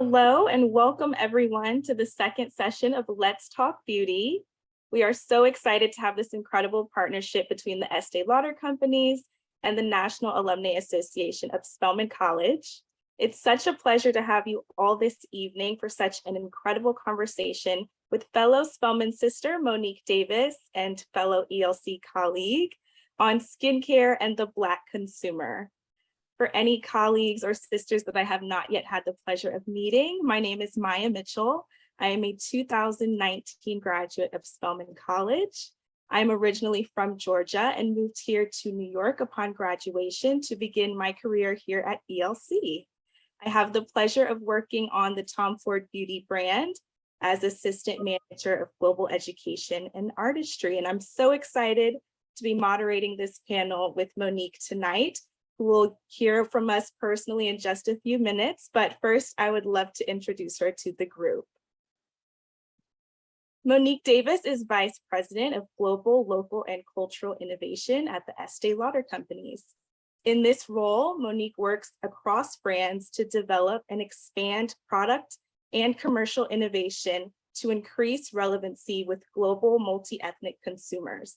Hello and welcome everyone to the second session of Let's Talk Beauty. We are so excited to have this incredible partnership between the Estee Lauder companies and the National Alumni Association of Spelman College. It's such a pleasure to have you all this evening for such an incredible conversation with fellow Spelman sister Monique Davis and fellow ELC colleague on skincare and the Black consumer. For any colleagues or sisters that I have not yet had the pleasure of meeting, my name is Maya Mitchell. I am a 2019 graduate of Spelman College. I'm originally from Georgia and moved here to New York upon graduation to begin my career here at ELC. I have the pleasure of working on the Tom Ford Beauty brand as assistant manager of global education and artistry. And I'm so excited to be moderating this panel with Monique tonight, who will hear from us personally in just a few minutes. But first, I would love to introduce her to the group. Monique Davis is Vice President of Global, Local, and Cultural Innovation at the Estee Lauder companies. In this role, Monique works across brands to develop and expand product and commercial innovation to increase relevancy with global multi-ethnic consumers.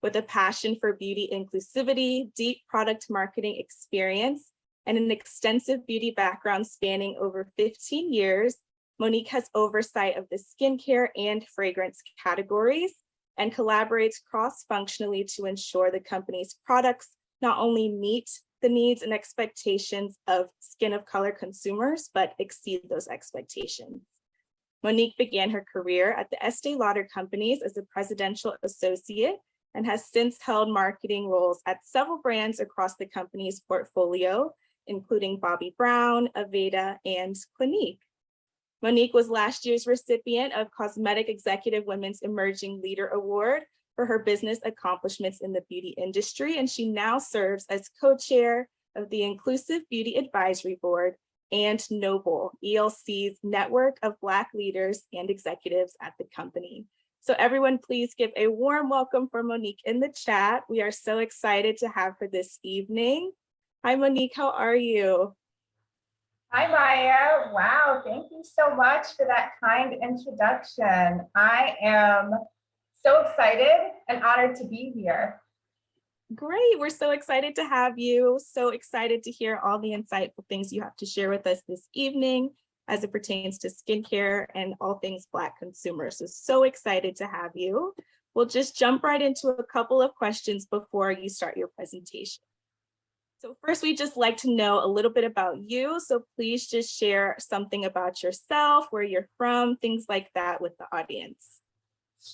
With a passion for beauty inclusivity, deep product marketing experience, and an extensive beauty background spanning over 15 years, Monique has oversight of the skincare and fragrance categories and collaborates cross-functionally to ensure the company's products not only meet the needs and expectations of skin of color consumers, but exceed those expectations. Monique began her career at the Estee Lauder companies as a presidential associate and has since held marketing roles at several brands across the company's portfolio, including Bobbi Brown, Aveda, and Clinique. Monique was last year's recipient of Cosmetic Executive Women's Emerging Leader Award for her business accomplishments in the beauty industry, and she now serves as co-chair of the Inclusive Beauty Advisory Board and Noble, ELC's network of Black leaders and executives at the company. So everyone, please give a warm welcome for Monique in the chat. We are so excited to have her this evening. Hi, Monique, how are you? Hi, Maya. Wow, thank you so much for that kind introduction. I am so excited and honored to be here. Great, we're so excited to have you. So excited to hear all the insightful things you have to share with us this evening as it pertains to skincare and all things Black consumers. So excited to have you. We'll just jump right into a couple of questions before you start your presentation. So first, we'd just like to know a little bit about you. So please just share something about yourself, where you're from, things like that with the audience.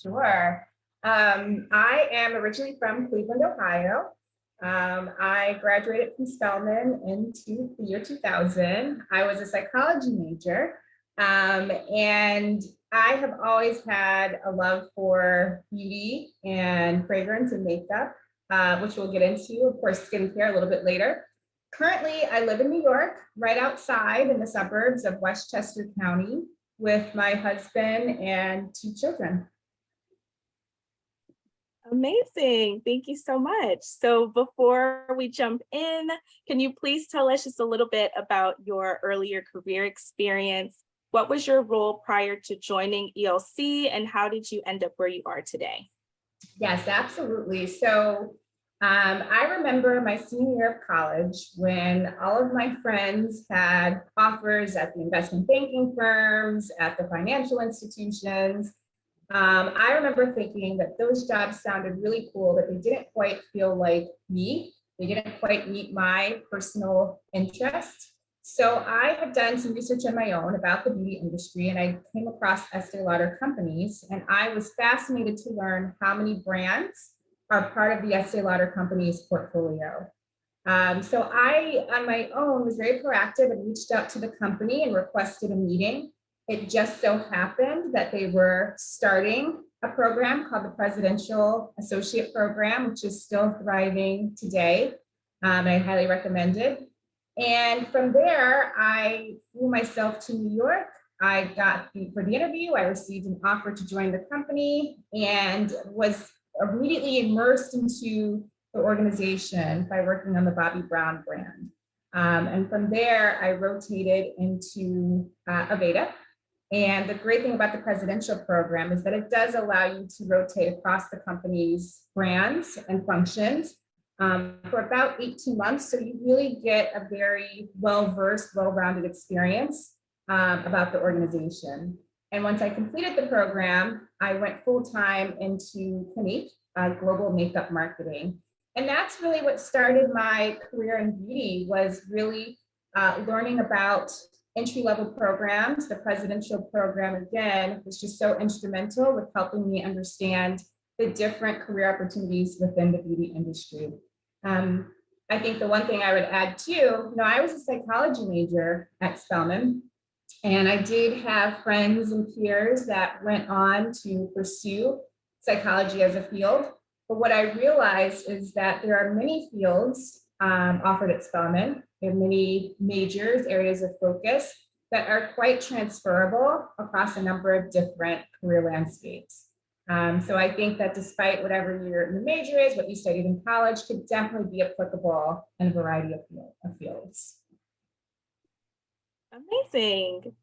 Sure. I am originally from Cleveland, Ohio. I graduated from Spelman into the year 2000. I was a psychology major, and I have always had a love for beauty and fragrance and makeup, which we'll get into, of course, skincare a little bit later. Currently, I live in New York, right outside in the suburbs of Westchester County with my husband and 2 children. Amazing. Thank you so much. So before we jump in, can you please tell us just a little bit about your earlier career experience? What was your role prior to joining ELC, and how did you end up where you are today? Yes, absolutely. So I remember my senior year of college when all of my friends had offers at the investment banking firms, at the financial institutions. I remember thinking that those jobs sounded really cool, but they didn't quite feel like me. They didn't quite meet my personal interests. So I had done some research on my own about the beauty industry, and I came across Estee Lauder companies, and I was fascinated to learn how many brands are part of the Estee Lauder company's portfolio. So I, on my own, was very proactive and reached out to the company and requested a meeting. It just so happened that they were starting a program called the Presidential Associate Program, which is still thriving today. I highly recommend it. And from there, I flew myself to New York. For the interview, I received an offer to join the company and was immediately immersed into the organization by working on the Bobbi Brown brand. And from there, I rotated into Aveda. And the great thing about the presidential program is that it does allow you to rotate across the company's brands and functions for about 18 months. So you really get a very well-versed, well-rounded experience about the organization. And once I completed the program, I went full-time into Clinique, global makeup marketing. And that's really what started my career in beauty, was really learning about entry-level programs. The presidential program, again, was just so instrumental with helping me understand the different career opportunities within the beauty industry. I think the one thing I would add too, I was a psychology major at Spelman, and I did have friends and peers that went on to pursue psychology as a field. But what I realized is that there are many fields offered at Spelman. There are many majors, areas of focus that are quite transferable across a number of different career landscapes. So I think that despite whatever your major is, what you studied in college could definitely be applicable in a variety of fields. Amazing.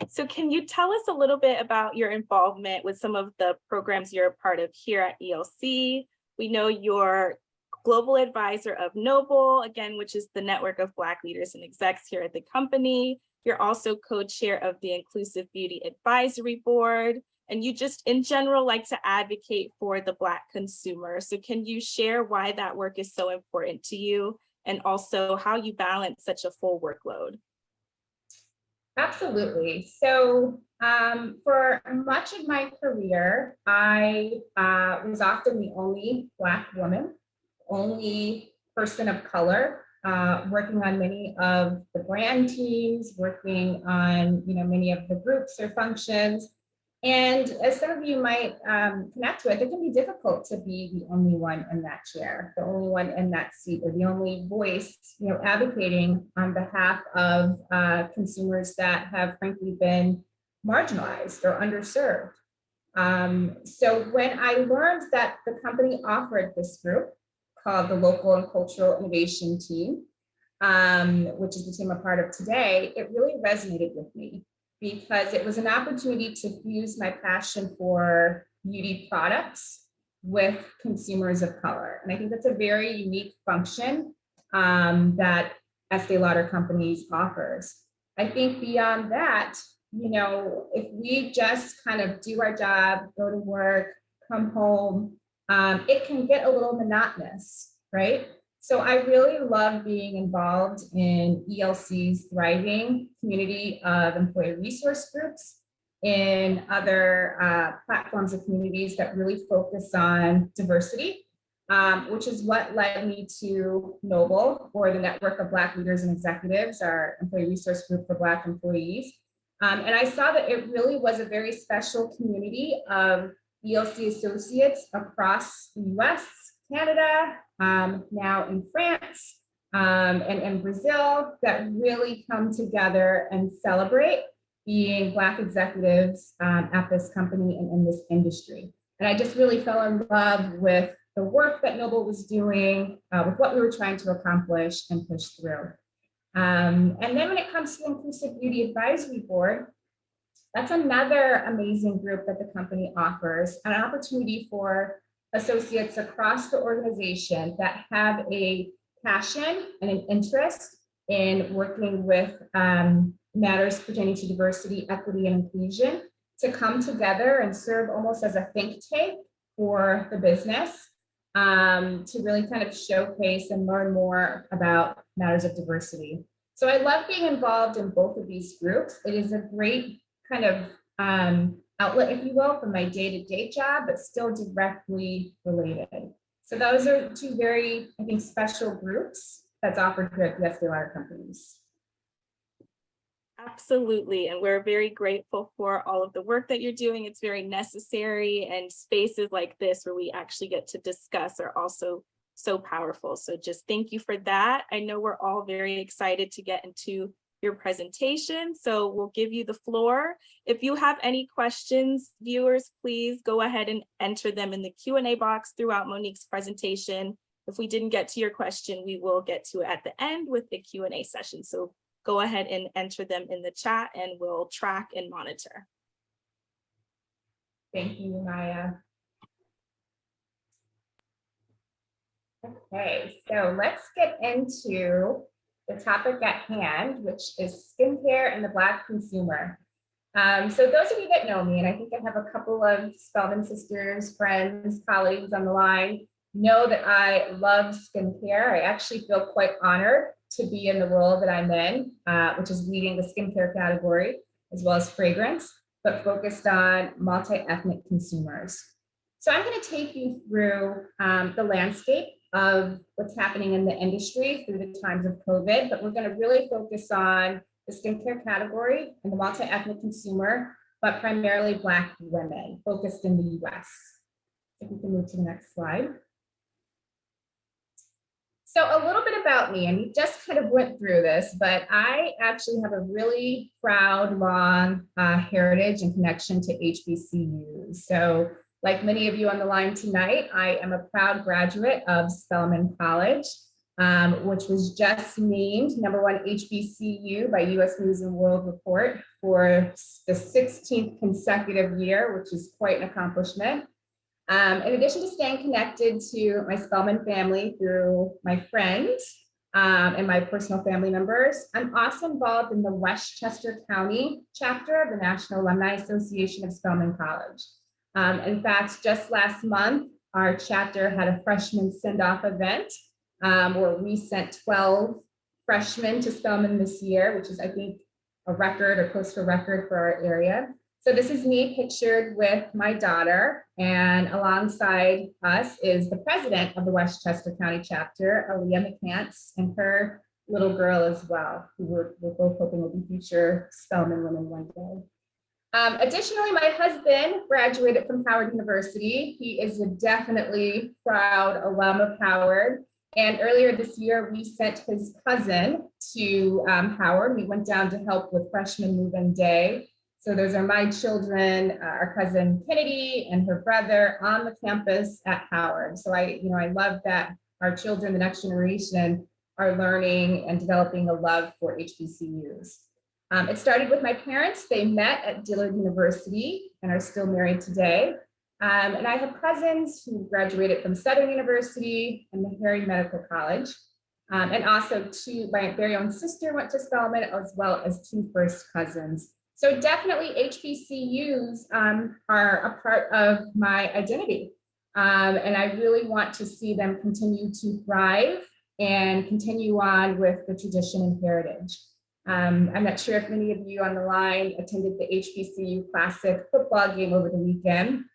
So can you tell us a little bit about your involvement with some of the programs you're a part of here at ELC? We know you're global advisor of NYBL, again, which is the network of Black leaders and execs here at the company. You're also co-chair of the Inclusive Beauty Advisory Board, and you just in general like to advocate for the Black consumer. So can you share why that work is so important to you, and also how you balance such a full workload? Absolutely. So for much of my career, I was often the only Black woman, only person of color, working on many of the brand teams, working on many of the groups or functions. And as some of you might connect with, it can be difficult to be the only one in that chair, the only one in that seat, or the only voice, advocating on behalf of consumers that have frankly been marginalized or underserved. So when I learned that the company offered this group called the Local and Cultural Innovation Team, which is the team I'm part of today, it really resonated with me, because it was an opportunity to fuse my passion for beauty products with consumers of color. And I think that's a very unique function that Estee Lauder Companies offers. I think beyond that, if we just kind of do our job, go to work, come home, it can get a little monotonous, right? So I really love being involved in ELC's thriving community of employee resource groups, in other platforms of communities that really focus on diversity, which is what led me to NYBL, or the Network of Black Leaders and Executives, our employee resource group for Black employees. And I saw that it really was a very special community of ELC associates across the US, Canada, now in France, and in Brazil, that really come together and celebrate being Black executives at this company and in this industry. And I just really fell in love with the work that NYBL was doing, with what we were trying to accomplish and push through. And then when it comes to the Inclusive Beauty Advisory Board, that's another amazing group that the company offers, an opportunity for associates across the organization that have a passion and an interest in working with matters pertaining to diversity, equity, and inclusion to come together and serve almost as a think tank for the business, to really kind of showcase and learn more about matters of diversity. So I love being involved in both of these groups. It is a great kind of outlet, if you will, for my day-to-day job, but still directly related. So those are two very, I think, special groups that's offered here at the Estee Lauder Companies. Absolutely. And we're very grateful for all of the work that you're doing. It's very necessary, and spaces like this where we actually get to discuss are also so powerful. So just thank you for that. I know we're all very excited to get into your presentation, so we'll give you the floor. If you have any questions, viewers, please go ahead and enter them in the Q&A box throughout Monique's presentation. If we didn't get to your question, we will get to it at the end with the Q&A session. So go ahead and enter them in the chat and we'll track and monitor. Thank you, Maya. Okay, so let's get into the topic at hand, which is skincare and the Black consumer. So those of you that know me, and I think I have a couple of Spelman sisters, friends, colleagues on the line, know that I love skincare. I actually feel quite honored to be in the role that I'm in, which is leading the skincare category, as well as fragrance, but focused on multi-ethnic consumers. So I'm going to take you through the landscape of what's happening in the industry through the times of COVID, but we're going to really focus on the skincare category and the multi-ethnic consumer, but primarily Black women, focused in the US. If we can move to the next slide. So a little bit about me, and we just kind of went through this, but I actually have a really proud, long heritage and connection to HBCUs. So like many of you on the line tonight, I am a proud graduate of Spelman College, which was just named #1 HBCU by US News and World Report for the 16th consecutive year, which is quite an accomplishment. In addition to staying connected to my Spelman family through my friends and my personal family members, I'm also involved in the Westchester County chapter of the National Alumni Association of Spelman College. In fact, just last month, our chapter had a freshman send-off event where we sent 12 freshmen to Spelman this year, which is, I think, a record or close to a record for our area. So this is me pictured with my daughter, and alongside us is the president of the Westchester County chapter, Aaliyah McCants, and her little girl as well, who we're both hoping will be future Spelman women one day. Additionally, my husband graduated from Howard University. He is a definitely proud alum of Howard. And earlier this year, we sent his cousin to Howard. We went down to help with freshman move-in day. So those are my children, our cousin Kennedy and her brother on the campus at Howard. So I love that our children, the next generation, are learning and developing a love for HBCUs. It started with my parents. They met at Dillard University and are still married today. And I have cousins who graduated from Southern University and Meharry Medical College. And also my very own sister went to Spelman, as well as 2 first cousins. So definitely HBCUs are a part of my identity. And I really want to see them continue to thrive and continue on with the tradition and heritage. I'm not sure if many of you on the line attended the HBCU Classic football game over the weekend,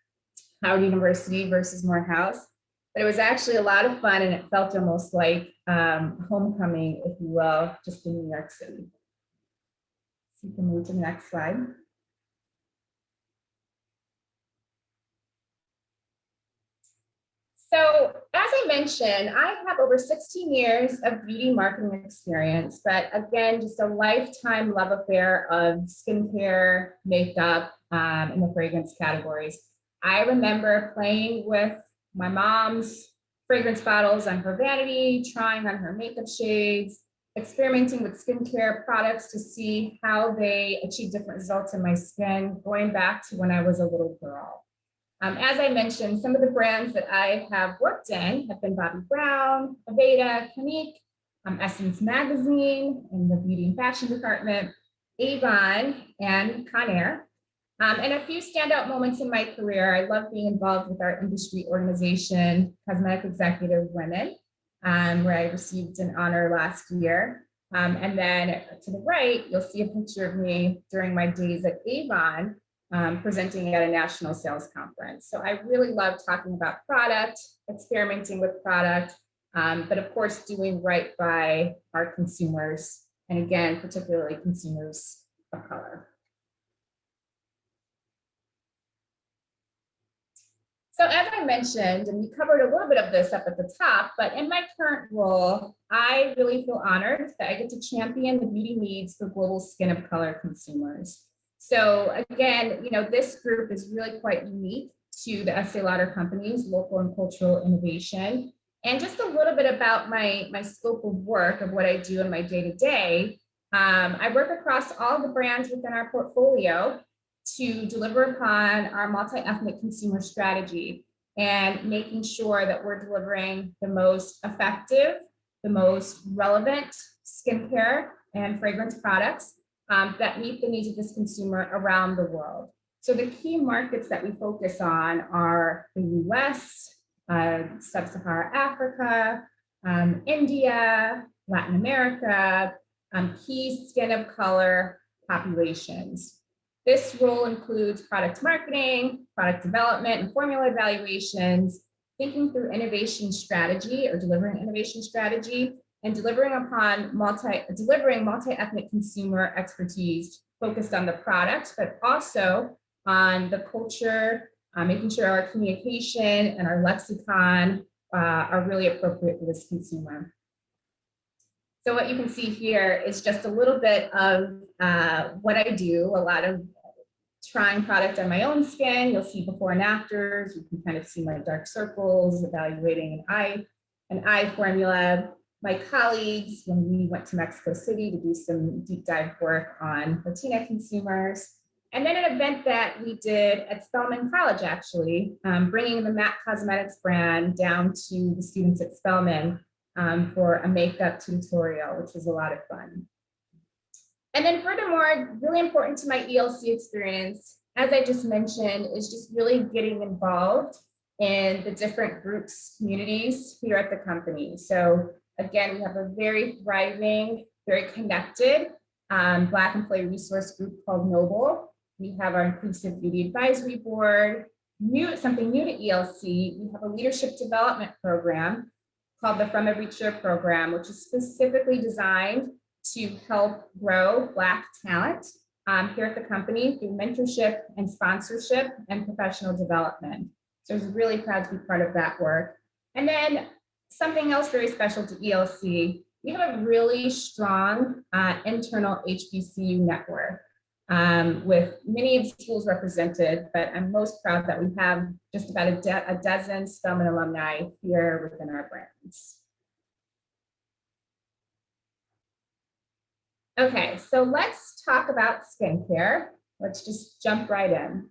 Howard University versus Morehouse, but it was actually a lot of fun and it felt almost like homecoming, if you will, just in New York City. So you can move to the next slide. So as I mentioned, I have over 16 years of beauty marketing experience, but again, just a lifetime love affair of skincare, makeup, and the fragrance categories. I remember playing with my mom's fragrance bottles on her vanity, trying on her makeup shades, experimenting with skincare products to see how they achieve different results in my skin, going back to when I was a little girl. As I mentioned, some of the brands that I have worked in have been Bobbi Brown, Aveda, Clinique, Essence Magazine in the beauty and fashion department, Avon, and Conair. And a few standout moments in my career. I love being involved with our industry organization, Cosmetic Executive Women, where I received an honor last year. And then to the right, you'll see a picture of me during my days at Avon, presenting at a national sales conference. So I really love talking about product, experimenting with product, but of course, doing right by our consumers. And again, particularly consumers of color. So as I mentioned, and we covered a little bit of this up at the top, but in my current role, I really feel honored that I get to champion the beauty needs for global skin of color consumers. So again, this group is really quite unique to the Estee Lauder companies, local and cultural innovation. And just a little bit about my scope of work of what I do in my day-to-day. I work across all the brands within our portfolio to deliver upon our multi-ethnic consumer strategy and making sure that we're delivering the most effective, the most relevant skincare and fragrance products that meet the needs of this consumer around the world. So the key markets that we focus on are the US, Sub-Saharan Africa, India, Latin America, key skin of color populations. This role includes product marketing, product development, and formula evaluations, thinking through innovation strategy or delivering innovation strategy, and delivering multi-ethnic consumer expertise focused on the product, but also on the culture, making sure our communication and our lexicon are really appropriate for this consumer. So what you can see here is just a little bit of what I do, a lot of trying product on my own skin. You'll see before and afters. You can kind of see my dark circles, evaluating an eye formula. My colleagues, when we went to Mexico City to do some deep dive work on Latina consumers. And then an event that we did at Spelman College, actually, bringing the MAC Cosmetics brand down to the students at Spelman for a makeup tutorial, which was a lot of fun. And then furthermore, really important to my ELC experience, as I just mentioned, is just really getting involved in the different groups, communities here at the company. So again, we have a very thriving, very connected Black employee resource group called NYBL. We have our Inclusive Beauty Advisory Board. Something new to ELC, we have a leadership development program called the From Every Chair program, which is specifically designed to help grow Black talent here at the company through mentorship and sponsorship and professional development. So I was really proud to be part of that work. And then something else very special to ELC, we have a really strong internal HBCU network with many of the schools represented, but I'm most proud that we have just about a dozen Spelman alumni here within our brands. Okay, so let's talk about skincare. Let's just jump right in.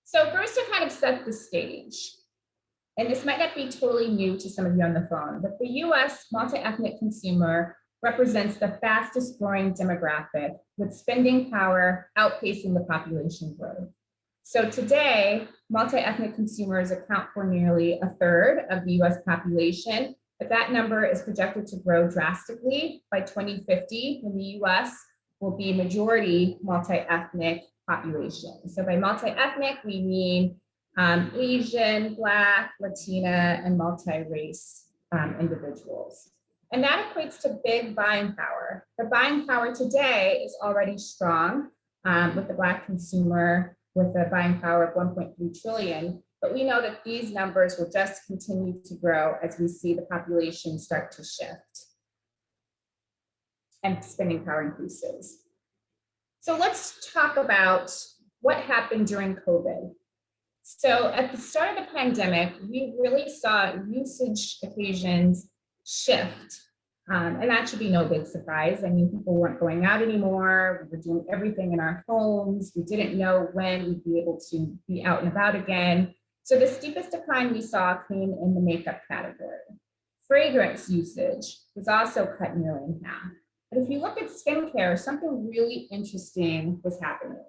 So first, to kind of set the stage, and this might not be totally new to some of you on the phone, but the US multi-ethnic consumer represents the fastest growing demographic, with spending power outpacing the population growth. So today, multi-ethnic consumers account for nearly a third of the US population, but that number is projected to grow drastically by 2050, when the US will be majority multi-ethnic population. So by multi-ethnic, we mean Asian, Black, Latina, and multi-race individuals. And that equates to big buying power. The buying power today is already strong with the Black consumer with a buying power of 1.3 trillion. But we know that these numbers will just continue to grow as we see the population start to shift and spending power increases. So let's talk about what happened during COVID. So at the start of the pandemic, we really saw usage occasions shift. And that should be no big surprise. I mean, people weren't going out anymore. We were doing everything in our homes. We didn't know when we'd be able to be out and about again. So the steepest decline we saw came in the makeup category. Fragrance usage was also cut nearly in half. But if you look at skincare, something really interesting was happening.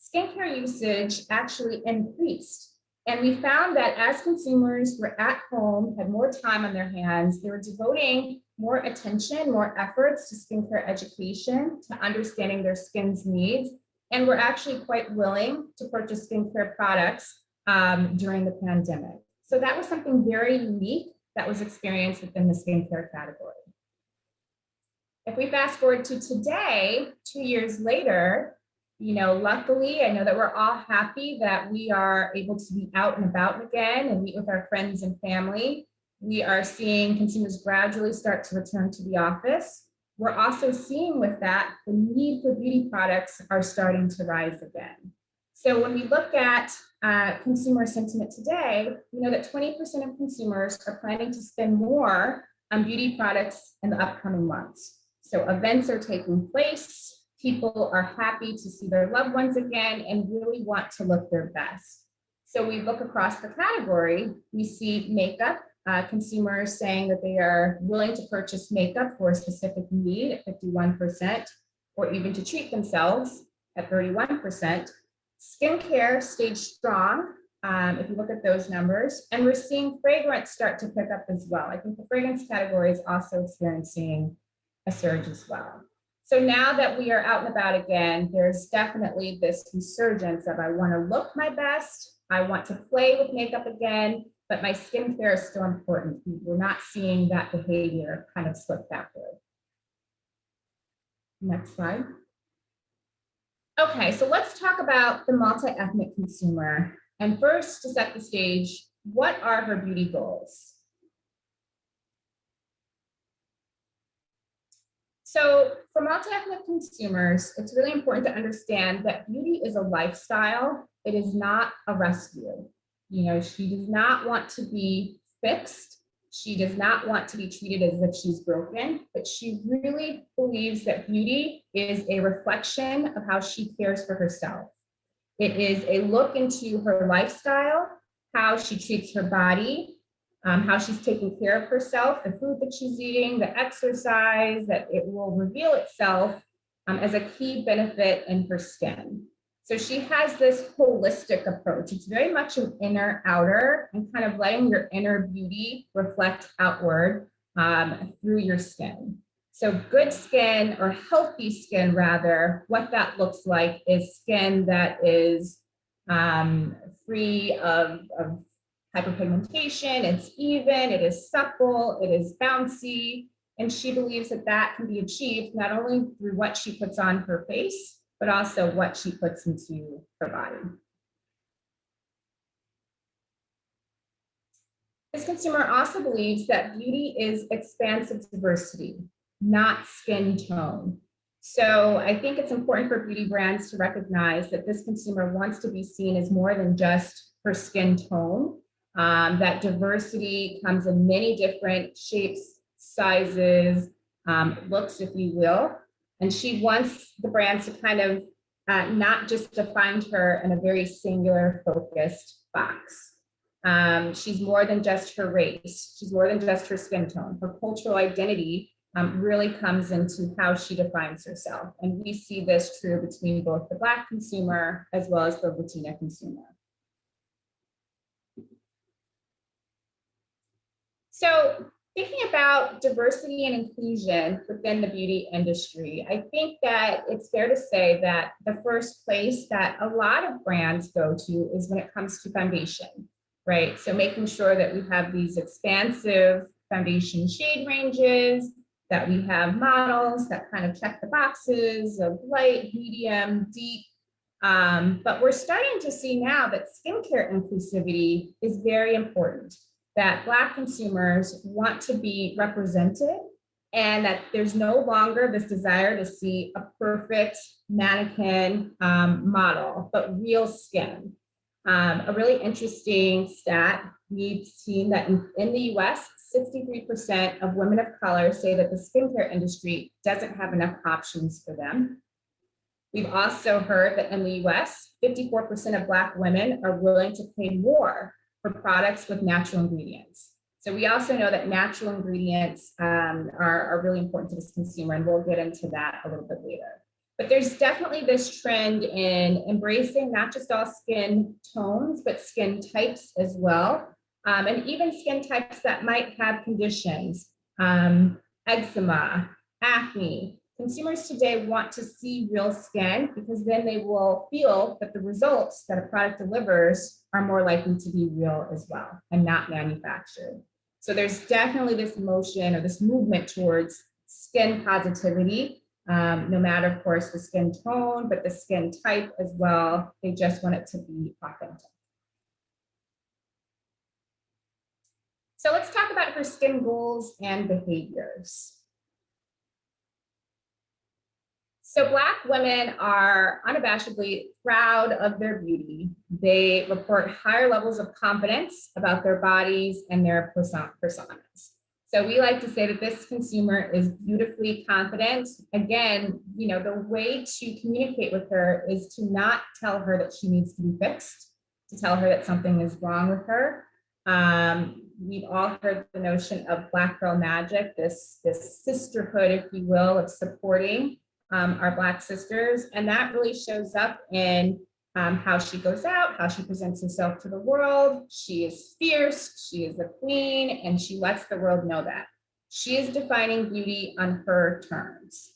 Skincare usage actually increased. And we found that as consumers were at home, had more time on their hands, they were devoting more attention, more efforts to skincare education, to understanding their skin's needs, and were actually quite willing to purchase skincare products during the pandemic. So that was something very unique that was experienced within the skincare category. If we fast forward to today, 2 years later, luckily, I know that we're all happy that we are able to be out and about again and meet with our friends and family. We are seeing consumers gradually start to return to the office. We're also seeing with that, the need for beauty products are starting to rise again. So when we look at consumer sentiment today, we know that 20% of consumers are planning to spend more on beauty products in the upcoming months. So events are taking place, people are happy to see their loved ones again and really want to look their best. So we look across the category, we see makeup, consumers saying that they are willing to purchase makeup for a specific need at 51%, or even to treat themselves at 31%. Skincare stayed strong, if you look at those numbers, and we're seeing fragrance start to pick up as well. I think the fragrance category is also experiencing a surge as well. So now that we are out and about again, there's definitely this resurgence of I want to look my best, I want to play with makeup again, but my skincare is still important. We're not seeing that behavior kind of slip backward. Next slide. Okay, so let's talk about the multi-ethnic consumer. And first, to set the stage, what are her beauty goals? So for multi-ethnic consumers, it's really important to understand that beauty is a lifestyle. It is not a rescue. You know, she does not want to be fixed. She does not want to be treated as if she's broken, but she really believes that beauty is a reflection of how she cares for herself. It is a look into her lifestyle, how she treats her body, how she's taking care of herself, the food that she's eating, the exercise, that it will reveal itself as a key benefit in her skin. So she has this holistic approach. It's very much an inner outer and kind of letting your inner beauty reflect outward through your skin. So good skin, or healthy skin rather, what that looks like is skin that is free of hyperpigmentation, it's even, it is supple, it is bouncy, and she believes that that can be achieved not only through what she puts on her face, but also what she puts into her body. This consumer also believes that beauty is expansive diversity, not skin tone. So I think it's important for beauty brands to recognize that this consumer wants to be seen as more than just her skin tone, that diversity comes in many different shapes, sizes, looks, if you will. And she wants the brands to kind of not just define her in a very singular focused box. She's more than just her race. She's more than just her skin tone. Her cultural identity really comes into how she defines herself. And we see this true between both the Black consumer as well as the Latina consumer. So thinking about diversity and inclusion within the beauty industry, I think that it's fair to say that the first place that a lot of brands go to is when it comes to foundation, right? So making sure that we have these expansive foundation shade ranges, that we have models that kind of check the boxes of light, medium, deep. But we're starting to see now that skincare inclusivity is very important, that Black consumers want to be represented, and that there's no longer this desire to see a perfect mannequin model, but real skin. A really interesting stat, we've seen that in the US, 63% of women of color say that the skincare industry doesn't have enough options for them. We've also heard that in the US, 54% of Black women are willing to pay more for products with natural ingredients. So we also know that natural ingredients are really important to this consumer, and we'll get into that a little bit later. But there's definitely this trend in embracing not just all skin tones, but skin types as well. And even skin types that might have conditions, eczema, acne. Consumers today want to see real skin because then they will feel that the results that a product delivers are more likely to be real as well and not manufactured. So there's definitely this motion or this movement towards skin positivity, no matter, of course, the skin tone, but the skin type as well. They just want it to be authentic. So let's talk about her skin goals and behaviors. So Black women are unabashedly proud of their beauty. They report higher levels of confidence about their bodies and their personas. So we like to say that this consumer is beautifully confident. Again, the way to communicate with her is to not tell her that she needs to be fixed, to tell her that something is wrong with her. We've all heard the notion of Black girl magic, this sisterhood, if you will, of supporting our Black sisters. And that really shows up in how she goes out, how she presents herself to the world. She is fierce, she is a queen, and she lets the world know that. She is defining beauty on her terms.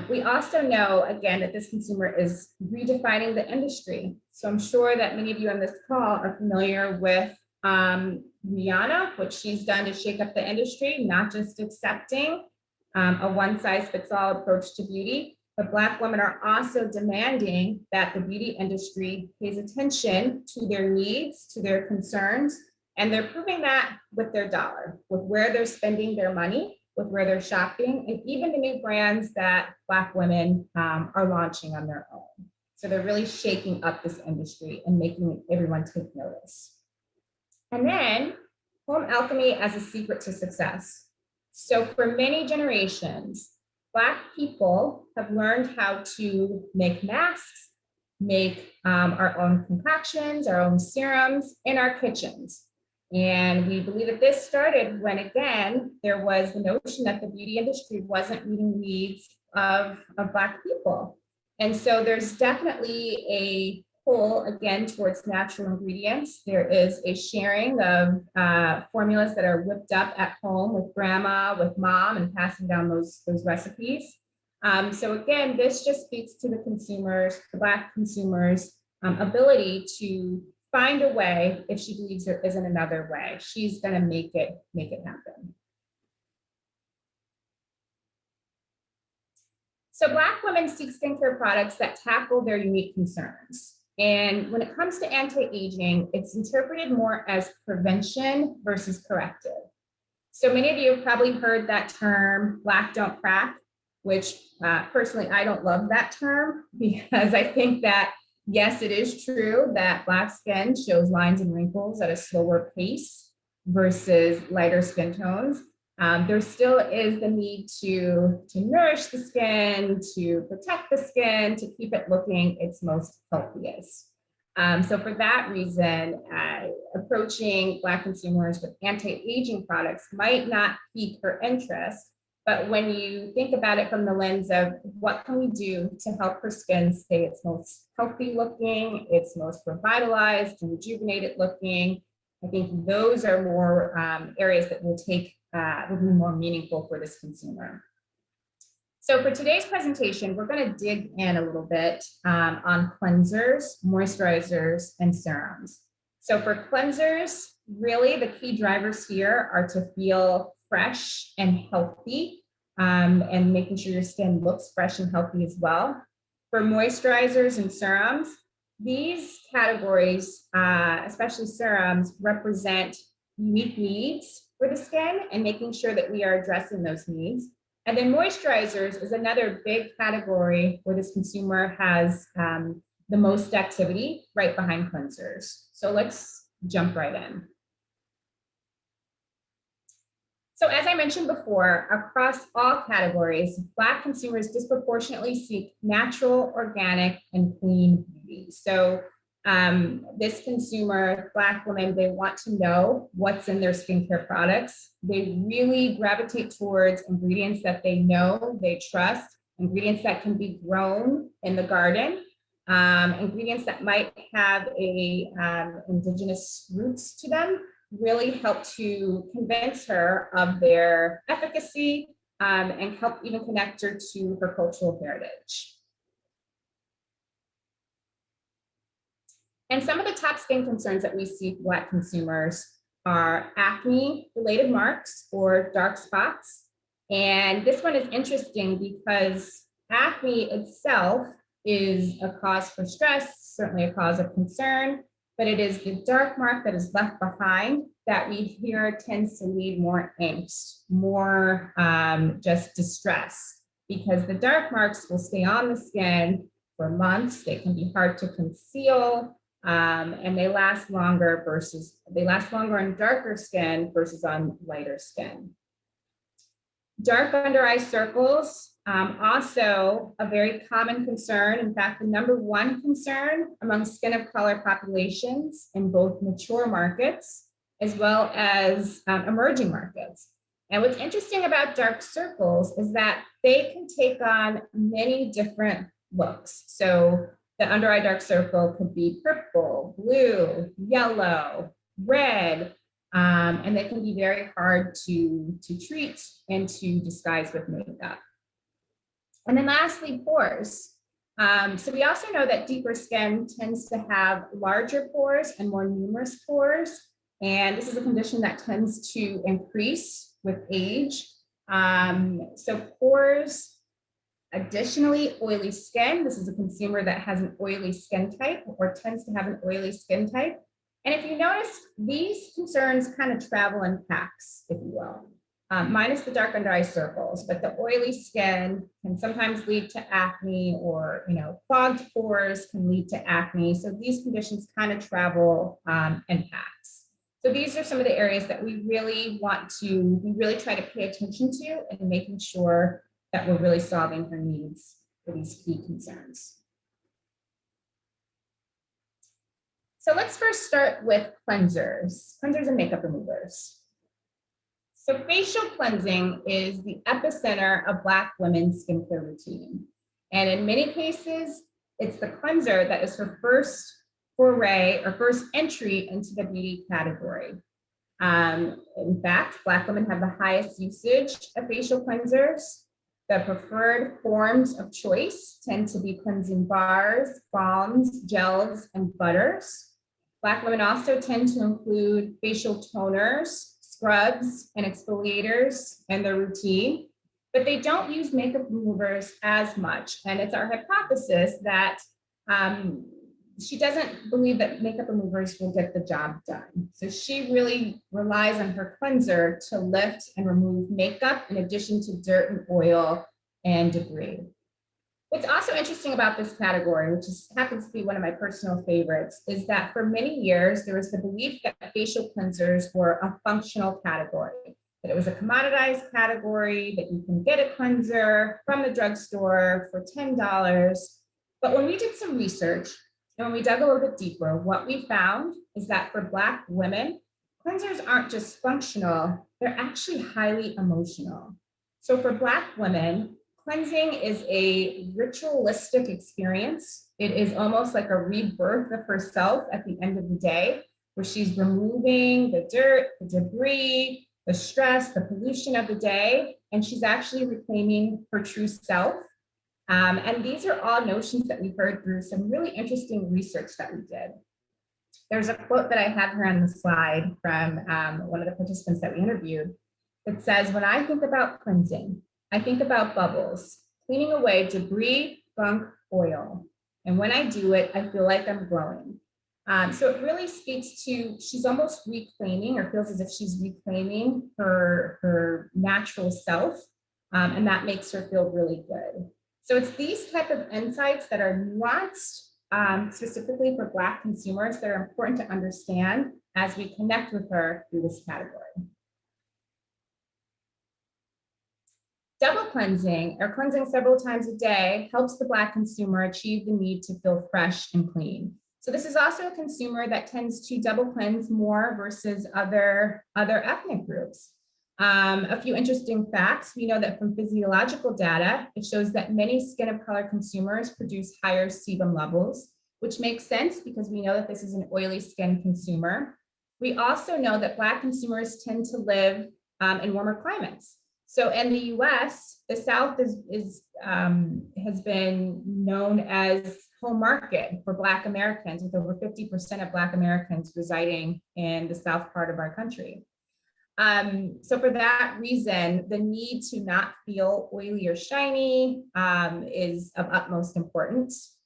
We also know, again, that this consumer is redefining the industry. So I'm sure that many of you on this call are familiar with Rihanna, what she's done to shake up the industry, not just accepting a one-size-fits-all approach to beauty, but Black women are also demanding that the beauty industry pays attention to their needs, to their concerns, and they're proving that with their dollar, with where they're spending their money, with where they're shopping, and even the new brands that Black women are launching on their own. So they're really shaking up this industry and making everyone take notice. And then home alchemy as a secret to success. So for many generations, Black people have learned how to make masks, make our own concoctions, our own serums in our kitchens. And we believe that this started when, again, there was the notion that the beauty industry wasn't meeting needs of Black people. And so there's definitely a pull, again, towards natural ingredients. There is a sharing of formulas that are whipped up at home with grandma, with mom, and passing down those recipes. So again, this just speaks to the consumers, the Black consumers' ability to find a way. If she believes there isn't another way, she's going to make it happen. So Black women seek skincare products that tackle their unique concerns. And when it comes to anti-aging, it's interpreted more as prevention versus corrective. So many of you have probably heard that term, Black don't crack, which personally, I don't love that term, because I think that, yes, it is true that Black skin shows lines and wrinkles at a slower pace versus lighter skin tones. There still is the need to nourish the skin, to protect the skin, to keep it looking its most healthiest. So for that reason, approaching Black consumers with anti-aging products might not pique her interest, but when you think about it from the lens of what can we do to help her skin stay its most healthy looking, its most revitalized and rejuvenated looking, I think those are more areas that will be more meaningful for this consumer. So for today's presentation, we're going to dig in a little bit on cleansers, moisturizers, and serums. So for cleansers, really the key drivers here are to feel fresh and healthy, and making sure your skin looks fresh and healthy as well. For moisturizers and serums, these categories, especially serums, represent unique needs for the skin and making sure that we are addressing those needs. And then moisturizers is another big category where this consumer has the most activity, right behind cleansers. So let's jump right in. So as I mentioned before, across all categories, Black consumers disproportionately seek natural, organic, and clean beauty. So this consumer, Black women, they want to know what's in their skincare products. They really gravitate towards ingredients that they know, they trust, ingredients that can be grown in the garden, ingredients that might have indigenous roots to them, really help to convince her of their efficacy and help even connect her to her cultural heritage. And some of the top skin concerns that we see for Black consumers are acne-related marks or dark spots. And this one is interesting because acne itself is a cause for stress, certainly a cause of concern, but it is the dark mark that is left behind that we hear tends to lead more angst, more just distress. because the dark marks will stay on the skin for months. They can be hard to conceal, and they last longer on darker skin versus on lighter skin. Dark under eye circles, also a very common concern. In fact, the #1 concern among skin of color populations in both mature markets as well as emerging markets. And what's interesting about dark circles is that they can take on many different looks. So the under eye dark circle could be purple, blue, yellow, red, and they can be very hard to treat and to disguise with makeup. And then lastly, pores. So we also know that deeper skin tends to have larger pores and more numerous pores. And this is a condition that tends to increase with age. So pores, additionally, oily skin. This is a consumer that has an oily skin type or tends to have an oily skin type. And if you notice, these concerns kind of travel in packs, if you will, minus the dark under eye circles, but the oily skin can sometimes lead to acne, or clogged pores can lead to acne. So these conditions kind of travel in packs. So these are some of the areas that we really try to pay attention to and making sure that we're really solving her needs for these key concerns. So let's first start with cleansers and makeup removers. So facial cleansing is the epicenter of Black women's skincare routine. And in many cases, it's the cleanser that is her first foray or first entry into the beauty category. In fact, Black women have the highest usage of facial cleansers. The preferred forms of choice tend to be cleansing bars, balms, gels, and butters. Black women also tend to include facial toners, scrubs, and exfoliators in their routine, but they don't use makeup removers as much. And it's our hypothesis that she doesn't believe that makeup removers will get the job done. So she really relies on her cleanser to lift and remove makeup in addition to dirt and oil and debris. What's also interesting about this category, which happens to be one of my personal favorites, is that for many years, there was the belief that facial cleansers were a functional category, that it was a commoditized category, that you can get a cleanser from the drugstore for $10. But when we did some research and when we dug a little bit deeper, what we found is that for Black women, cleansers aren't just functional, they're actually highly emotional. So for Black women, cleansing is a ritualistic experience. It is almost like a rebirth of herself at the end of the day, where she's removing the dirt, the debris, the stress, the pollution of the day, and she's actually reclaiming her true self. And these are all notions that we heard through some really interesting research that we did. There's a quote that I have here on the slide from one of the participants that we interviewed that says, "When I think about cleansing, I think about bubbles, cleaning away debris, gunk, oil. And when I do it, I feel like I'm glowing." So it really speaks to, she's almost reclaiming, or feels as if she's reclaiming her natural self. And that makes her feel really good. So it's these type of insights that are nuanced, specifically for Black consumers, that are important to understand as we connect with her through this category. Double cleansing, or cleansing several times a day, helps the Black consumer achieve the need to feel fresh and clean. So this is also a consumer that tends to double cleanse more versus other ethnic groups. A few interesting facts. We know that from physiological data, it shows that many skin of color consumers produce higher sebum levels, which makes sense because we know that this is an oily skin consumer. We also know that Black consumers tend to live in warmer climates. So in the US, the South has been known as home market for Black Americans, with over 50% of Black Americans residing in the South part of our country. So for that reason, the need to not feel oily or shiny is of utmost importance.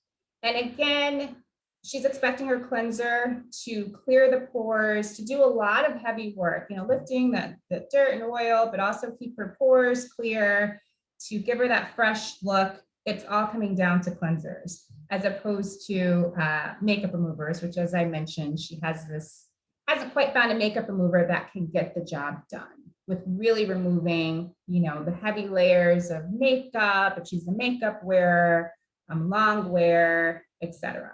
And again, she's expecting her cleanser to clear the pores, to do a lot of heavy work, lifting the dirt and oil, but also keep her pores clear, to give her that fresh look, it's all coming down to cleansers as opposed to makeup removers, which, as I mentioned, she hasn't quite found a makeup remover that can get the job done with really removing, the heavy layers of makeup, if she's a makeup wearer, long wear, etc.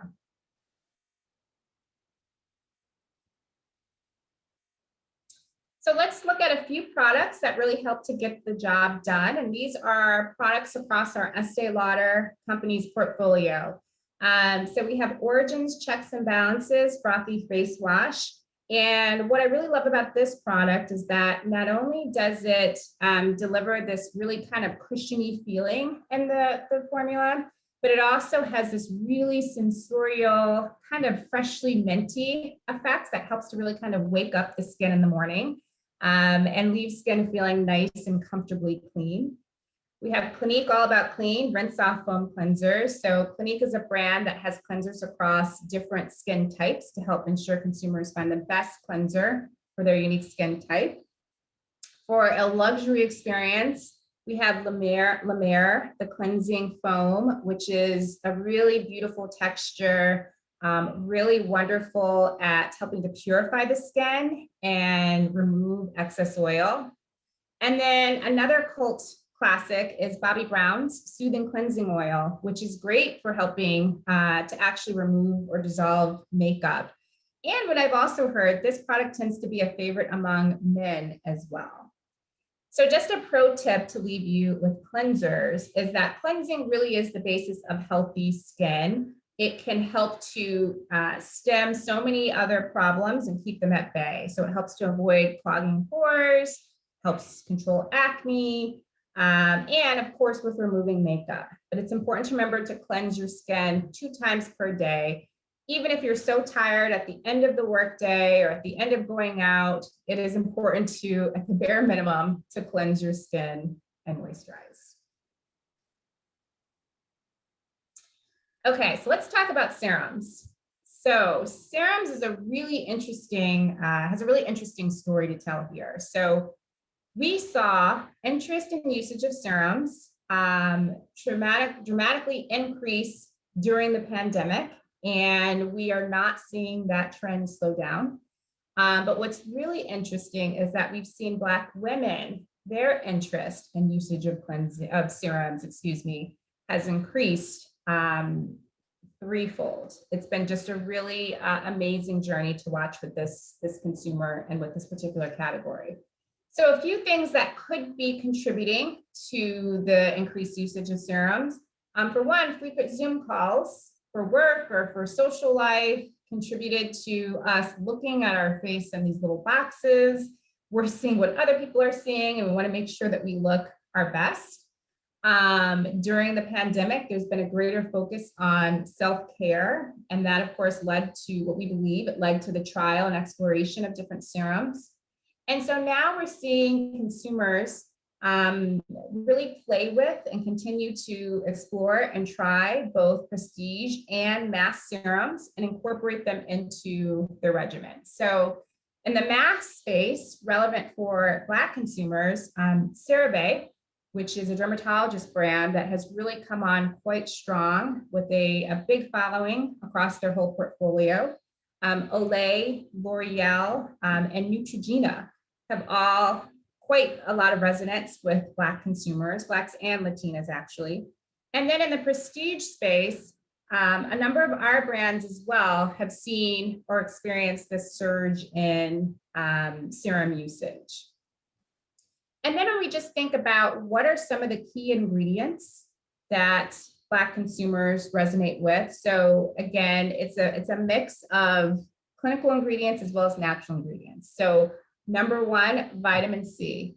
So let's look at a few products that really help to get the job done. And these are products across our Estee Lauder company's portfolio. So we have Origins Checks and Balances Frothy Face Wash. And what I really love about this product is that not only does it deliver this really kind of cushiony feeling in the formula, but it also has this really sensorial, kind of freshly minty effect that helps to really kind of wake up the skin in the morning and leave skin feeling nice and comfortably clean. We have Clinique All About Clean Rinse Off Foam Cleansers. So Clinique is a brand that has cleansers across different skin types to help ensure consumers find the best cleanser for their unique skin type. For a luxury experience, we have La Mer, the cleansing foam, which is a really beautiful texture, really wonderful at helping to purify the skin and remove excess oil. And then another cult classic is Bobbi Brown's Soothing Cleansing Oil, which is great for helping to actually remove or dissolve makeup. And what I've also heard, this product tends to be a favorite among men as well. So just a pro tip to leave you with cleansers is that cleansing really is the basis of healthy skin. It can help to stem so many other problems and keep them at bay. So it helps to avoid clogging pores, helps control acne, and of course with removing makeup. But it's important to remember to cleanse your skin 2 times per day. Even if you're so tired at the end of the workday or at the end of going out, it is important to, at the bare minimum, to cleanse your skin and moisturize. Okay, so let's talk about serums. So serums is a really interesting, has a really interesting story to tell here. So we saw interest in usage of serums dramatically increase during the pandemic, and we are not seeing that trend slow down. But what's really interesting is that we've seen Black women, their interest in usage of serums, has increased threefold. It's been just a really amazing journey to watch with this consumer and with this particular category. So a few things that could be contributing to the increased usage of serums. For one, frequent Zoom calls for work or for social life contributed to us looking at our face in these little boxes. We're seeing what other people are seeing, and we want to make sure that we look our best. During the pandemic, there's been a greater focus on self-care, and that of course led to what we believe it led to the trial and exploration of different serums. And so now we're seeing consumers really play with and continue to explore and try both prestige and mass serums and incorporate them into their regimen. So in the mass space, relevant for Black consumers, CeraVe, which is a dermatologist brand that has really come on quite strong with a big following across their whole portfolio. Olay, L'Oreal, and Neutrogena have all quite a lot of resonance with Black consumers, Blacks and Latinas actually. And then in the prestige space, a number of our brands as well have seen or experienced this surge in serum usage. And then when we just think about what are some of the key ingredients that Black consumers resonate with. So again, it's a mix of clinical ingredients as well as natural ingredients. So number one, vitamin C,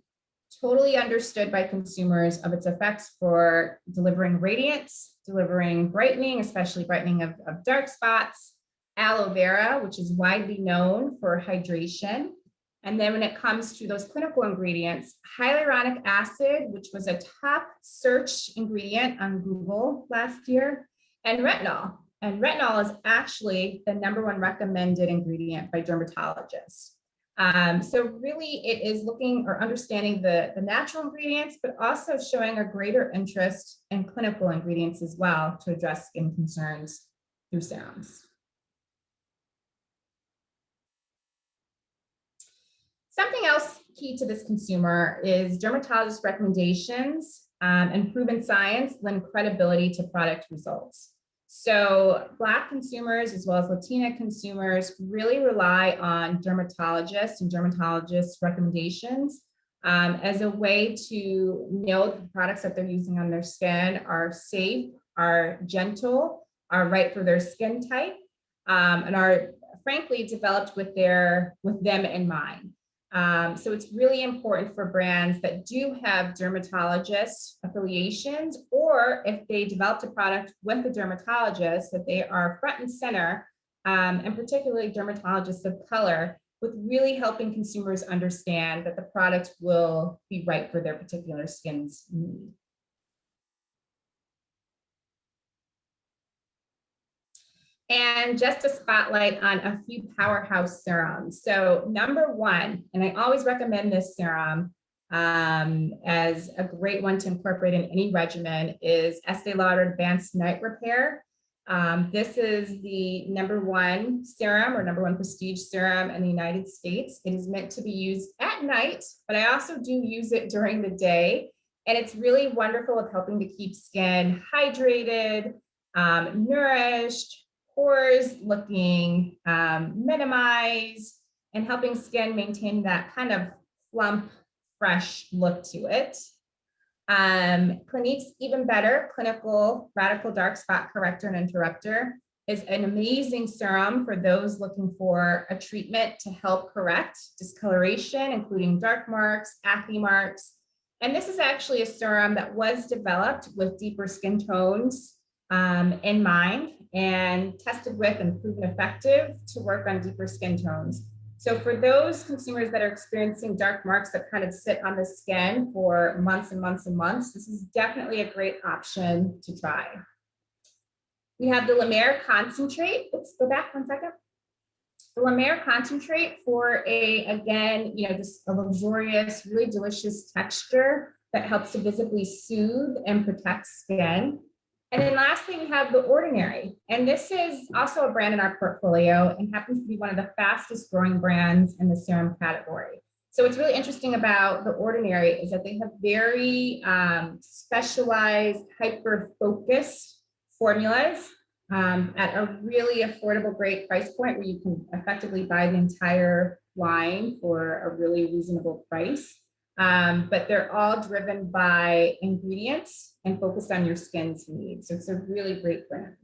totally understood by consumers of its effects for delivering radiance, delivering brightening, especially brightening of dark spots. Aloe vera, which is widely known for hydration. And then when it comes to those clinical ingredients, hyaluronic acid, which was a top search ingredient on Google last year, and retinol. And retinol is actually the #1 recommended ingredient by dermatologists. So really it is looking or understanding the natural ingredients, but also showing a greater interest in clinical ingredients as well to address skin concerns through serums. Something else key to this consumer is dermatologist recommendations and proven science lend credibility to product results. So Black consumers as well as Latina consumers really rely on dermatologists and dermatologists recommendations as a way to know that the products that they're using on their skin are safe, are gentle, are right for their skin type, and are frankly developed with them in mind. So it's really important for brands that do have dermatologist affiliations, or if they developed a product with a dermatologist, that they are front and center, and particularly dermatologists of color, with really helping consumers understand that the product will be right for their particular skin's need. And just a spotlight on a few powerhouse serums. So number one, and I always recommend this serum as a great one to incorporate in any regimen, is Estee Lauder Advanced Night Repair. This is the #1 serum or #1 prestige serum in the United States. It is meant to be used at night, but I also do use it during the day. And it's really wonderful at helping to keep skin hydrated, nourished, pores looking minimized, and helping skin maintain that kind of plump, fresh look to it. Clinique's Even Better Clinical Radical Dark Spot Corrector and Interrupter is an amazing serum for those looking for a treatment to help correct discoloration, including dark marks, acne marks. And this is actually a serum that was developed with deeper skin tones in mind, and tested with and proven effective to work on deeper skin tones. So for those consumers that are experiencing dark marks that kind of sit on the skin for months and months and months, this is definitely a great option to try. We have the La Mer Concentrate. Oops, go back 1 second. The La Mer Concentrate for again, just a luxurious, really delicious texture that helps to visibly soothe and protect skin. And then lastly, we have The Ordinary. And this is also a brand in our portfolio and happens to be one of the fastest growing brands in the serum category. So what's really interesting about The Ordinary is that they have very specialized, hyper-focused formulas at a really affordable, great price point where you can effectively buy the entire line for a really reasonable price. But they're all driven by ingredients and focused on your skin's needs. So it's a really great brand.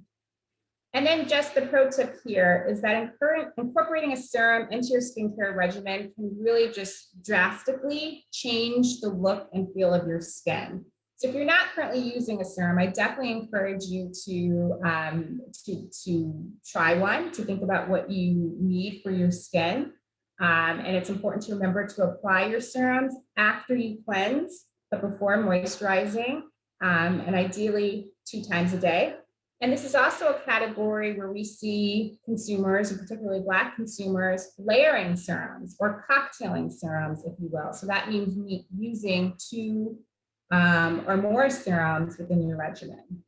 And then just the pro tip here is that incorporating a serum into your skincare regimen can really just drastically change the look and feel of your skin. So if you're not currently using a serum, I definitely encourage you to try one, to think about what you need for your skin. And it's important to remember to apply your serums after you cleanse, but before moisturizing, and ideally 2 times a day. And this is also a category where we see consumers, and particularly Black consumers, layering serums or cocktailing serums, if you will. So that means using 2 or more serums within your regimen.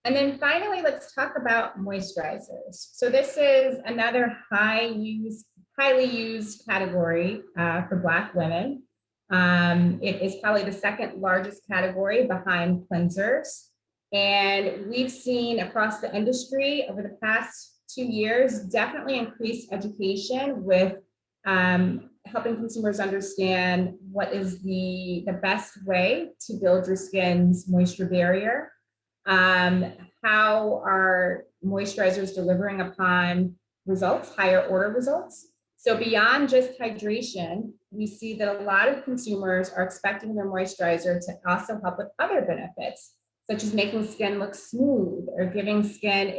And then finally, let's talk about moisturizers. So this is another highly used category for Black women. It is probably the second largest category behind cleansers. And we've seen across the industry over the past 2 years, definitely increased education with helping consumers understand what is the best way to build your skin's moisture barrier. How are moisturizers delivering upon results, higher order results? So beyond just hydration, we see that a lot of consumers are expecting their moisturizer to also help with other benefits, such as making skin look smooth or giving skin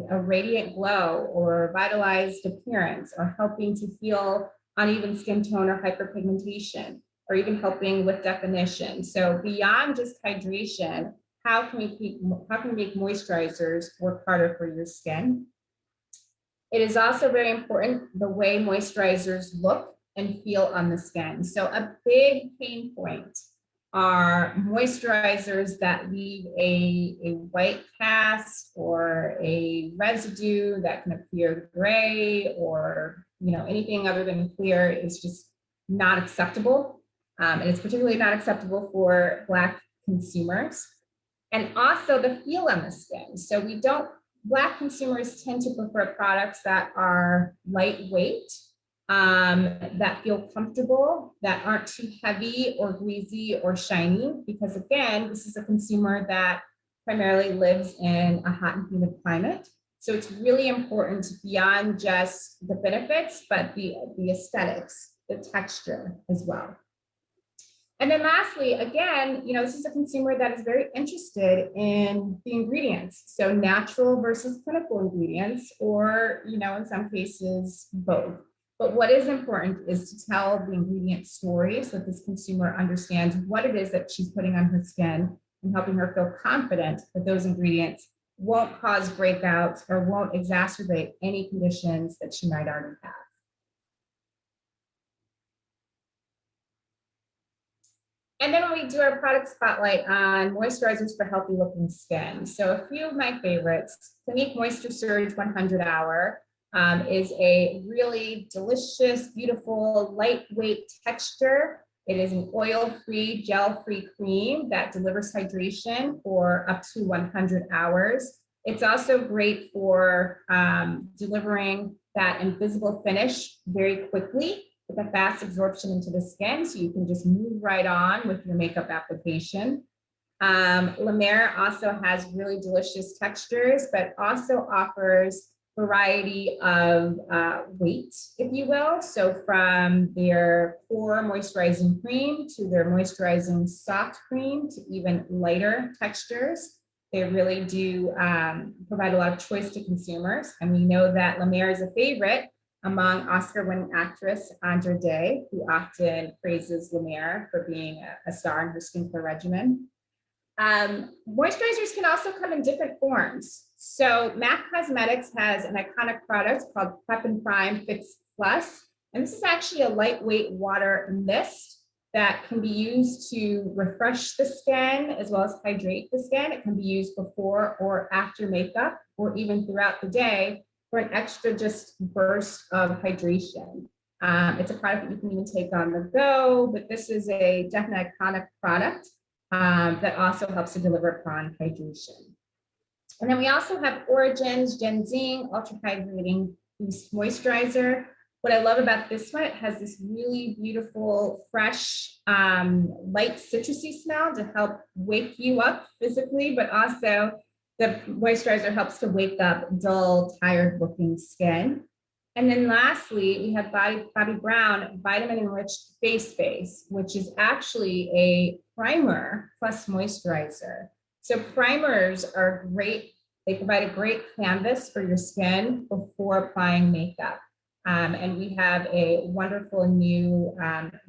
a radiant glow or vitalized appearance, or helping to heal uneven skin tone or hyperpigmentation, or even helping with definition. So beyond just hydration, how can we make moisturizers work harder for your skin? It is also very important the way moisturizers look and feel on the skin. So a big pain point are moisturizers that leave a white cast or a residue that can appear gray, or anything other than clear is just not acceptable. And it's particularly not acceptable for Black consumers. And also the feel on the skin. So Black consumers tend to prefer products that are lightweight, that feel comfortable, that aren't too heavy or greasy or shiny, because again, this is a consumer that primarily lives in a hot and humid climate. So it's really important beyond just the benefits, but the aesthetics, the texture as well. And then lastly, again, this is a consumer that is very interested in the ingredients. So natural versus clinical ingredients, or, in some cases, both. But what is important is to tell the ingredient story so that this consumer understands what it is that she's putting on her skin, and helping her feel confident that those ingredients won't cause breakouts or won't exacerbate any conditions that she might already have. And then we do our product spotlight on moisturizers for healthy looking skin. So a few of my favorites: Clinique Moisture Surge 100 Hour is a really delicious, beautiful, lightweight texture. It is an oil-free, gel-free cream that delivers hydration for up to 100 hours. It's also great for delivering that invisible finish very quickly, with a fast absorption into the skin, so you can just move right on with your makeup application. La Mer also has really delicious textures, but also offers variety of weight, if you will. So from their core moisturizing cream to their moisturizing soft cream to even lighter textures, they really do provide a lot of choice to consumers. And we know that La Mer is a favorite among Oscar-winning actress Andra Day, who often praises La Mer for being a star in her skincare regimen. Moisturizers can also come in different forms. So MAC Cosmetics has an iconic product called Prep and Prime Fix Plus. And this is actually a lightweight water mist that can be used to refresh the skin as well as hydrate the skin. It can be used before or after makeup, or even throughout the day, for an extra just burst of hydration. It's a product that you can even take on the go, but this is a definite iconic product that also helps to deliver upon hydration. And then we also have Origin's Ginseng Ultra Hydrating Boost Moisturizer. What I love about this one, it has this really beautiful, fresh, light citrusy smell to help wake you up physically, but also the moisturizer helps to wake up dull, tired looking skin. And then lastly, we have Bobbi Brown Vitamin Enriched Face Base, which is actually a primer plus moisturizer. So primers are great. They provide a great canvas for your skin before applying makeup. And we have a wonderful new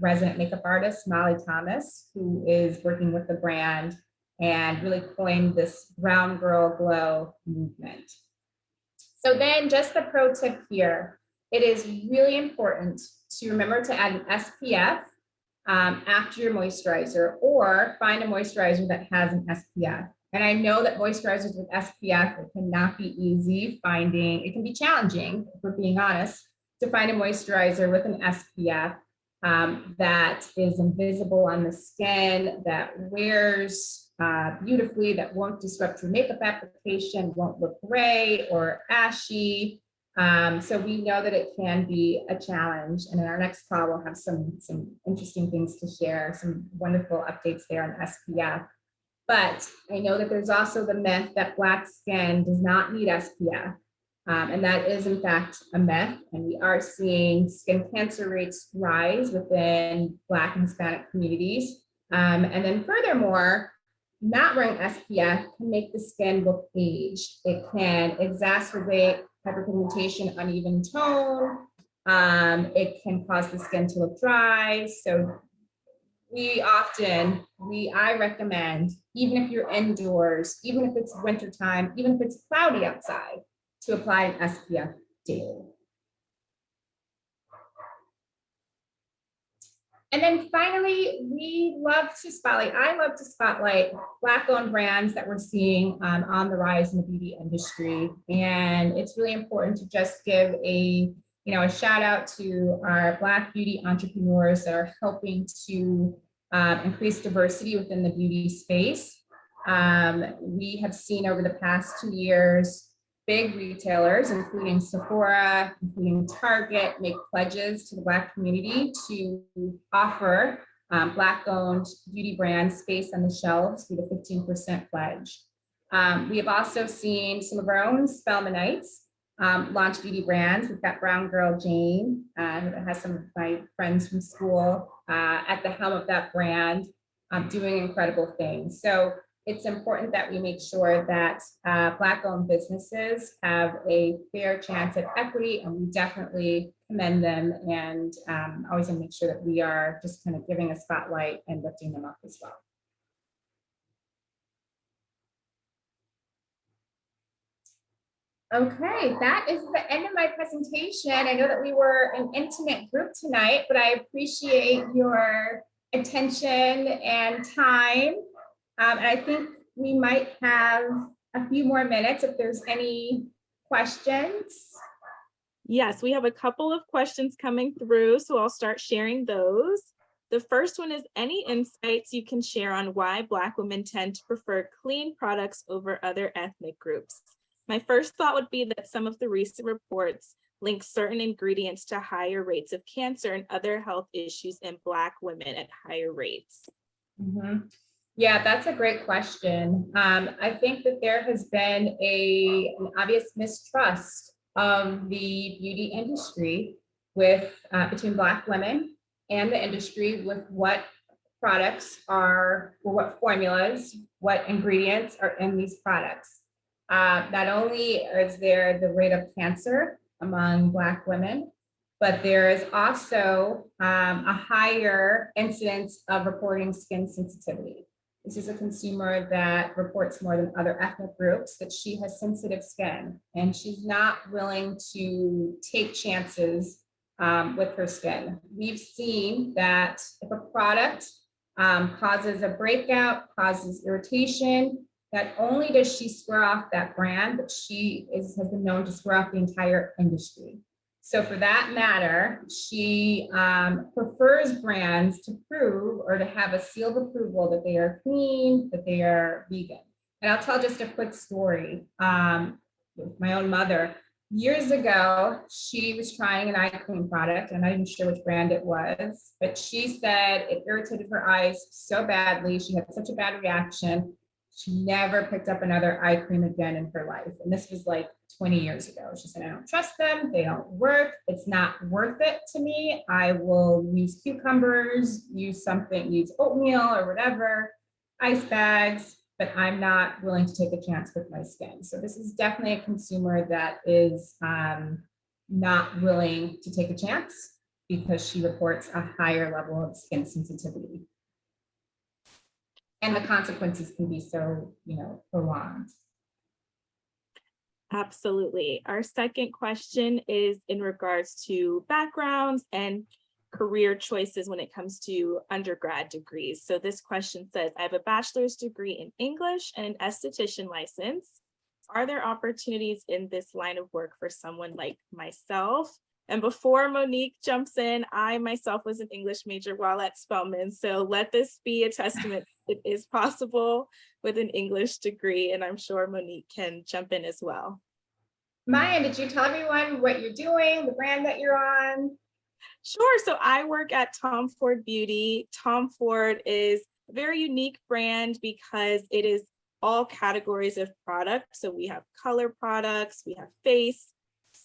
resident makeup artist, Molly Thomas, who is working with the brand and really coined this brown girl glow movement. So then just the pro tip here, it is really important to remember to add an SPF after your moisturizer, or find a moisturizer that has an SPF. And I know that moisturizers with SPF, it cannot be easy finding, it can be challenging, if we're being honest, to find a moisturizer with an SPF that is invisible on the skin, that wears beautifully, that won't disrupt your makeup application, won't look gray or ashy. So we know that it can be a challenge. And in our next call, we'll have some interesting things to share, some wonderful updates there on SPF. But I know that there's also the myth that Black skin does not need SPF. And that is in fact a myth. And we are seeing skin cancer rates rise within Black and Hispanic communities. And then furthermore, not wearing SPF can make the skin look aged. It can exacerbate hyperpigmentation, uneven tone. It can cause the skin to look dry. So I recommend, even if you're indoors, even if it's wintertime, even if it's cloudy outside, to apply an SPF daily. And then finally, I love to spotlight Black-owned brands that we're seeing on the rise in the beauty industry. And it's really important to just give a shout out to our Black beauty entrepreneurs that are helping to increase diversity within the beauty space. We have seen over the past 2 years, big retailers, including Sephora, including Target, make pledges to the Black community to offer Black-owned beauty brands space on the shelves through the 15% pledge. We have also seen some of our own Spelmanites launch beauty brands. We've got Brown Girl Jane, that has some of my friends from school at the helm of that brand, doing incredible things. So it's important that we make sure that Black-owned businesses have a fair chance at equity, and we definitely commend them, and always want to make sure that we are just kind of giving a spotlight and lifting them up as well. Okay, that is the end of my presentation. I know that we were an intimate group tonight, but I appreciate your attention and time. And I think we might have a few more minutes if there's any questions. Yes, we have a couple of questions coming through, so I'll start sharing those. The first one is, any insights you can share on why Black women tend to prefer clean products over other ethnic groups? My first thought would be that some of the recent reports link certain ingredients to higher rates of cancer and other health issues in Black women at higher rates. Mm-hmm. Yeah, that's a great question. I think that there has been an obvious mistrust of the beauty industry between Black women and the industry with what products are, or what formulas, what ingredients are in these products. Not only is there the rate of cancer among Black women, but there is also a higher incidence of reporting skin sensitivity. This is a consumer that reports more than other ethnic groups that she has sensitive skin, and she's not willing to take chances with her skin. We've seen that if a product causes a breakout, causes irritation, not only does she swear off that brand, but she has been known to swear off the entire industry. So for that matter, she prefers brands to prove or to have a seal of approval that they are clean, that they are vegan. And I'll tell just a quick story with my own mother. Years ago, she was trying an eye cream product. I'm not even sure which brand it was, but she said it irritated her eyes so badly. She had such a bad reaction. She never picked up another eye cream again in her life. And this was like 20 years ago. She said, I don't trust them. They don't work. It's not worth it to me. I will use cucumbers, use oatmeal or whatever, ice bags, but I'm not willing to take a chance with my skin. So this is definitely a consumer that is not willing to take a chance because she reports a higher level of skin sensitivity. And the consequences can be so, prolonged. Absolutely. Our second question is in regards to backgrounds and career choices when it comes to undergrad degrees. So this question says, I have a bachelor's degree in English and an esthetician license. Are there opportunities in this line of work for someone like myself? And before Monique jumps in, I myself was an English major while at Spelman. So let this be a testament. It is possible with an English degree, and I'm sure Monique can jump in as well. Maya, did you tell everyone what you're doing, the brand that you're on? Sure. So I work at Tom Ford Beauty. Tom Ford is a very unique brand because it is all categories of products. So we have color products, we have face,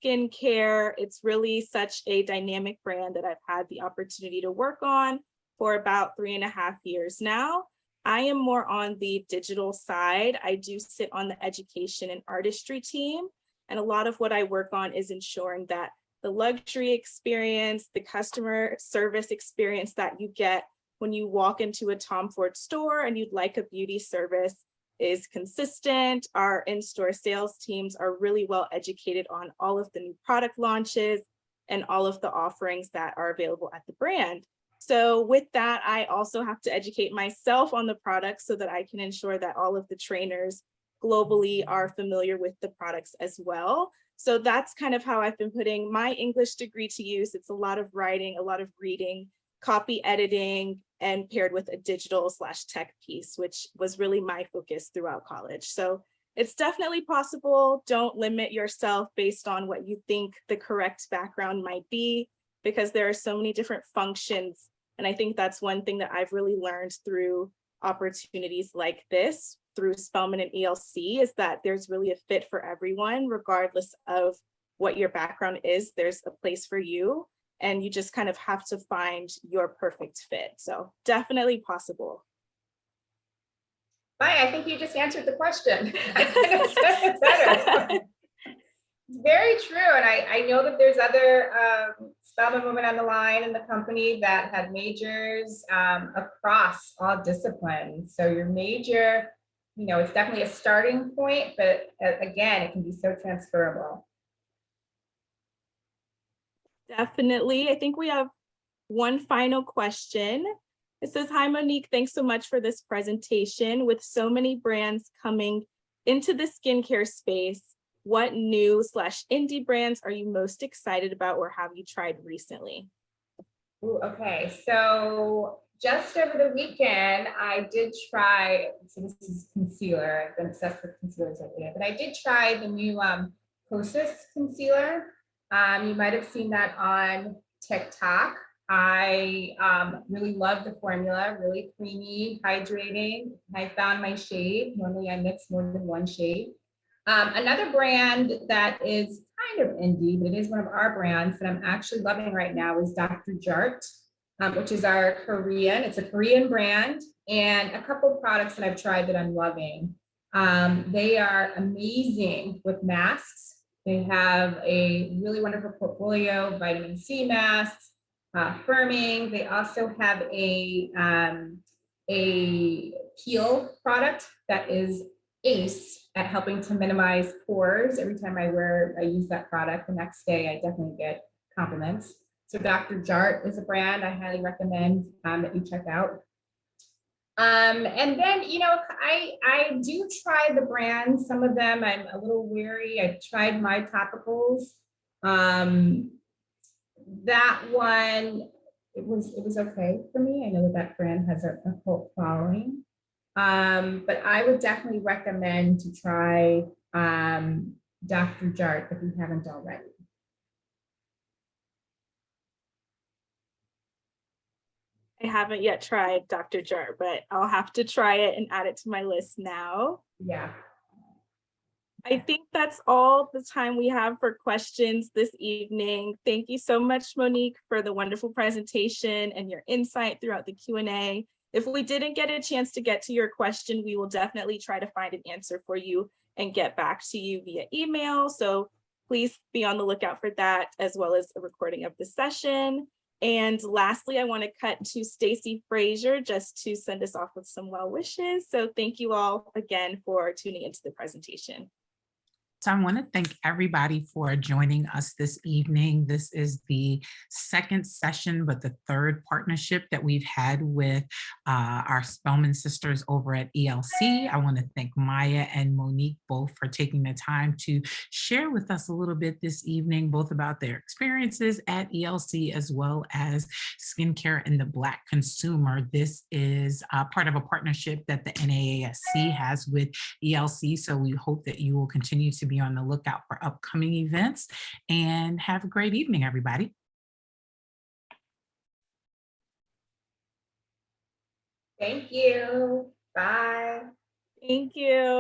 skincare. It's really such a dynamic brand that I've had the opportunity to work on for about 3.5 years now. I am more on the digital side. I do sit on the education and artistry team. And a lot of what I work on is ensuring that the luxury experience, the customer service experience that you get when you walk into a Tom Ford store and you'd like a beauty service is consistent. Our in-store sales teams are really well educated on all of the new product launches and all of the offerings that are available at the brand. So with that, I also have to educate myself on the products so that I can ensure that all of the trainers globally are familiar with the products as well. So that's kind of how I've been putting my English degree to use. It's a lot of writing, a lot of reading, copy editing, and paired with a digital/tech piece, which was really my focus throughout college. So it's definitely possible. Don't limit yourself based on what you think the correct background might be, because there are so many different functions. And I think that's one thing that I've really learned through opportunities like this, through Spelman and ELC, is that there's really a fit for everyone, regardless of what your background is. There's a place for you, and you just kind of have to find your perfect fit. So definitely possible. Maya, I think you just answered the question. I couldn't have said it better. It's very true. And I know that there's other Spelman women on the line in the company that had majors across all disciplines. So your major, you know, it's definitely a starting point, but again, it can be so transferable. Definitely. I think we have one final question. It says, hi, Monique, thanks so much for this presentation. With so many brands coming into the skincare space, what new/indie brands are you most excited about or have you tried recently? Ooh, okay, so just over the weekend, I did try, so this is concealer. I've been obsessed with concealers lately, but I did try the new Kosas concealer. You might have seen that on TikTok. I really love the formula, really creamy, hydrating. I found my shade. Normally I mix more than one shade. Another brand that is kind of indie, but it is one of our brands that I'm actually loving right now is Dr. Jart, which is our Korean. It's a Korean brand, and a couple of products that I've tried that I'm loving. They are amazing with masks. They have a really wonderful portfolio, vitamin C masks, firming. They also have a peel product that is ace at helping to minimize pores. Every time I use that product, the next day I definitely get compliments. So Dr. Jart is a brand I highly recommend that you check out. And then, you know, I do try the brands. Some of them I'm a little weary. I've tried My Topicals. That one, it was okay for me. I know that brand has a cult following. But I would definitely recommend to try Dr. Jart if you haven't already. I haven't yet tried Dr. Jart, but I'll have to try it and add it to my list now. Yeah. I think that's all the time we have for questions this evening. Thank you so much, Monique, for the wonderful presentation and your insight throughout the Q&A. If we didn't get a chance to get to your question, we will definitely try to find an answer for you and get back to you via email. So please be on the lookout for that, as well as a recording of the session. And lastly, I want to cut to Stacy Frazier just to send us off with some well wishes. So thank you all again for tuning into the presentation. So I want to thank everybody for joining us this evening. This is the second session, but the third partnership that we've had with our Spelman sisters over at ELC. I want to thank Maya and Monique both for taking the time to share with us a little bit this evening, both about their experiences at ELC as well as skincare and the Black consumer. This is part of a partnership that the NAASC has with ELC. So we hope that you will continue to be on the lookout for upcoming events, and have a great evening, everybody. Thank you. Bye. Thank you.